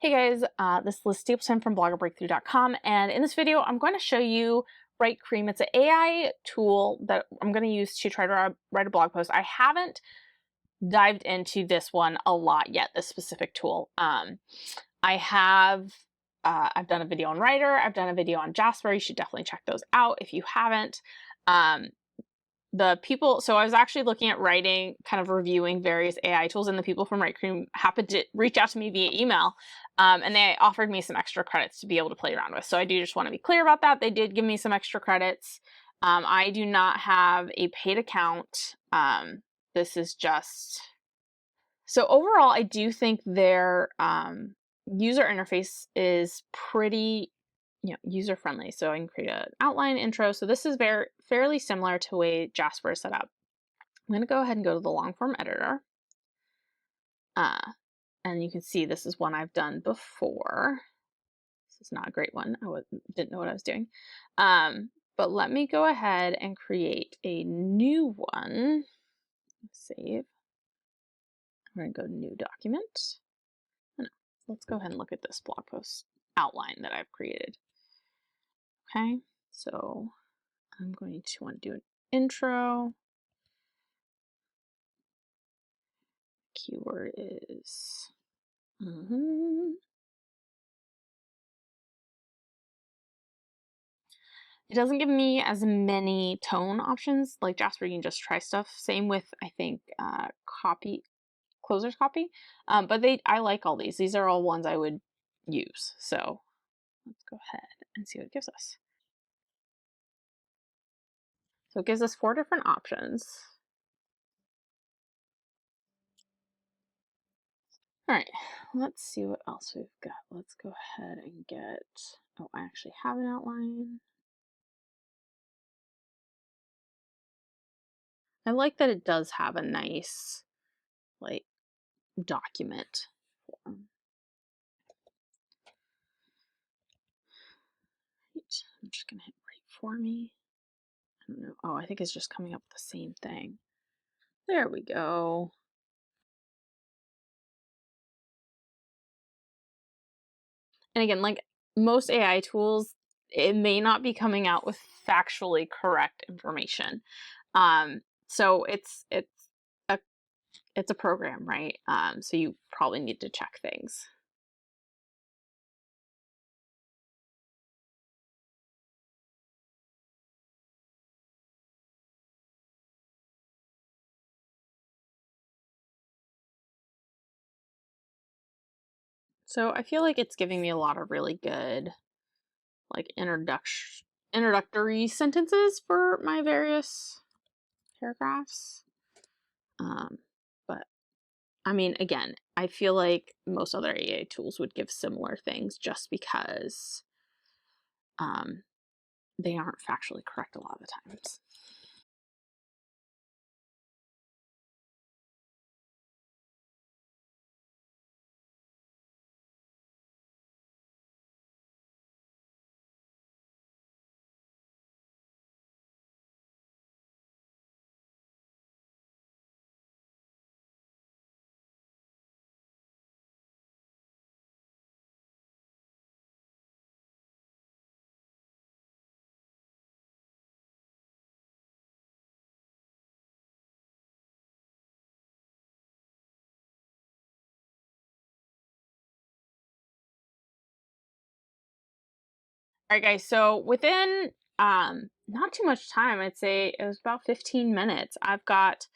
Hey guys, this is Liz Stapleton from bloggerbreakthrough.com, and in this video I'm going to show you Write Cream. It's an AI tool that I'm going to use to try to write a blog post. I haven't dived into this one a lot yet, this specific tool. I've done a video on Writer, I've done a video on Jasper. You should definitely check those out if you haven't. So I was actually looking at writing, kind of reviewing various AI tools, and the people from Write Cream happened to reach out to me via email, and they offered me some extra credits to be able to play around with. So I do just want to be clear about that. They did give me some extra credits. I do not have a paid account. This is just... So overall, I do think their user interface is pretty user-friendly. So I can create an outline intro. So this is fairly similar to the way Jasper is set up. I'm going to go ahead and go to the long form editor. And you can see this is one I've done before. This is not a great one. Didn't know what I was doing. But let me go ahead and create a new one. Save. I'm going to go to new document. Let's go ahead and look at this blog post outline that I've created. Okay, so I'm going to want to do an intro. Keyword is It doesn't give me as many tone options like Jasper. You can just try stuff. Same with, I think, Closer's Copy. But I like all these. These are all ones I would use. So let's go ahead and see what it gives us. So it gives us 4 different options. All right, let's see what else we've got. Let's go ahead and get, oh, I actually have an outline. I like that it does have a nice, like, document form. Right. I'm just gonna hit write for me. I don't know. Oh, I think it's just coming up with the same thing. There we go. And again, like most AI tools, it may not be coming out with factually correct information. So it's a program, right? So you probably need to check things. So I feel like it's giving me a lot of really good, like, introductory sentences for my various paragraphs. But I mean, again, I feel like most other AI tools would give similar things just because they aren't factually correct a lot of the times. All right, guys, so within not too much time, I'd say it was about 15 minutes, I've got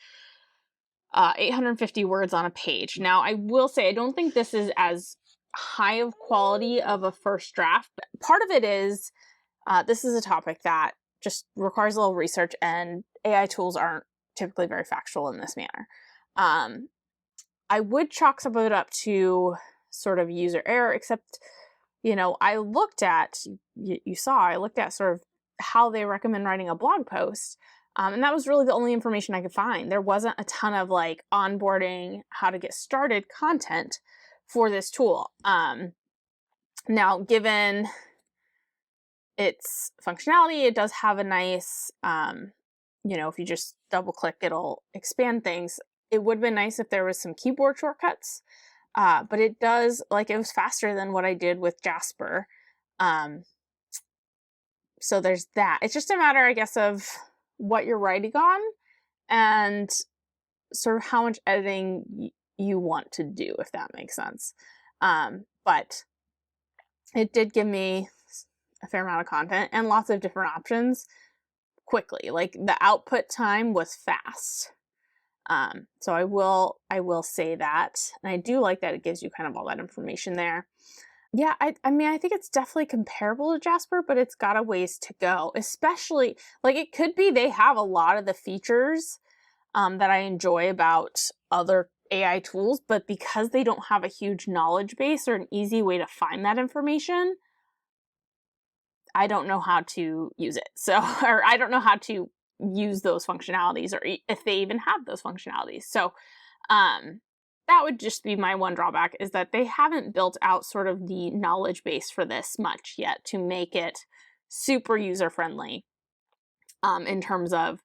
850 words on a page. Now, I will say I don't think this is as high of quality of a first draft, but part of it is this is a topic that just requires a little research, and AI tools aren't typically very factual in this manner. I would chalk some of it up to sort of user error, except, I looked at, I looked at sort of how they recommend writing a blog post. And that was really the only information I could find. There wasn't a ton of like onboarding, how to get started content for this tool. Now, given its functionality, it does have a nice, if you just double click, it'll expand things. It would have been nice if there was some keyboard shortcuts. But it does, like, it was faster than what I did with Jasper. So there's that. It's just a matter, I guess, of what you're writing on and sort of how much editing you want to do, if that makes sense. But it did give me a fair amount of content and lots of different options quickly. Like, the output time was fast. So I will say that. And I do like that it gives you kind of all that information there. Yeah, I mean, I think it's definitely comparable to Jasper, but it's got a ways to go. Especially, like, it could be they have a lot of the features that I enjoy about other AI tools, but because they don't have a huge knowledge base or an easy way to find that information, I don't know how to use it. So, or I don't know how to use those functionalities, or if they even have those functionalities. So, that would just be my one drawback, is that they haven't built out sort of the knowledge base for this much yet to make it super user friendly, in terms of,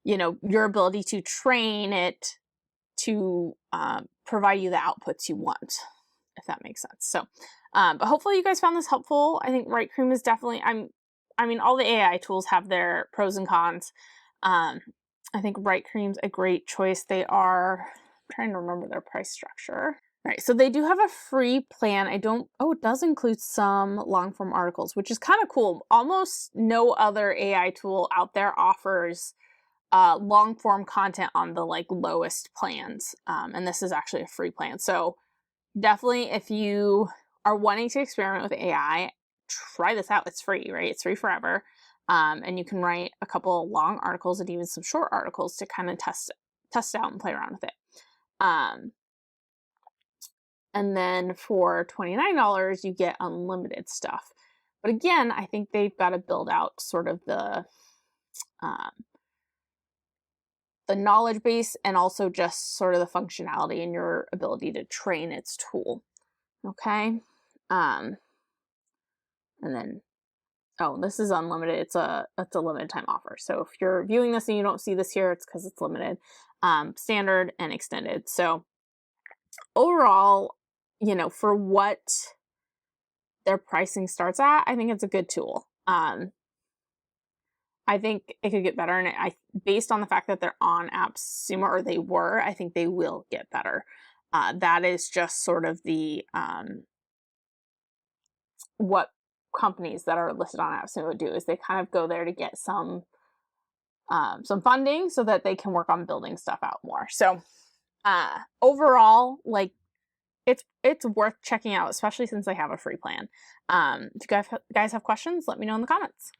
you know, your ability to train it to provide you the outputs you want, if that makes sense. So, but hopefully you guys found this helpful. I think WriteCream is definitely, I mean, all the AI tools have their pros and cons. I think WriteCream's a great choice. They are, I'm trying to remember their price structure. All right, so they do have a free plan. It does include some long form articles, which is kind of cool. Almost no other AI tool out there offers long form content on the like lowest plans. And this is actually a free plan. So definitely, if you are wanting to experiment with AI, try this out. It's free, right? It's free forever. And you can write a couple long articles and even some short articles to kind of test out and play around with it. And then for $29, you get unlimited stuff. But again, I think they've got to build out sort of the knowledge base and also just sort of the functionality and your ability to train its tool. Okay. And then, this is unlimited. It's a limited time offer. So if you're viewing this and you don't see this here, it's because it's limited, standard and extended. So overall, you know, for what their pricing starts at, I think it's a good tool. I think it could get better, and based on the fact that they're on AppSumo, or they were, I think they will get better. That is just sort of the what companies that are listed on AppSumo do, is they kind of go there to get some funding so that they can work on building stuff out more. So overall, like, it's worth checking out, especially since they have a free plan. If you guys have questions, let me know in the comments.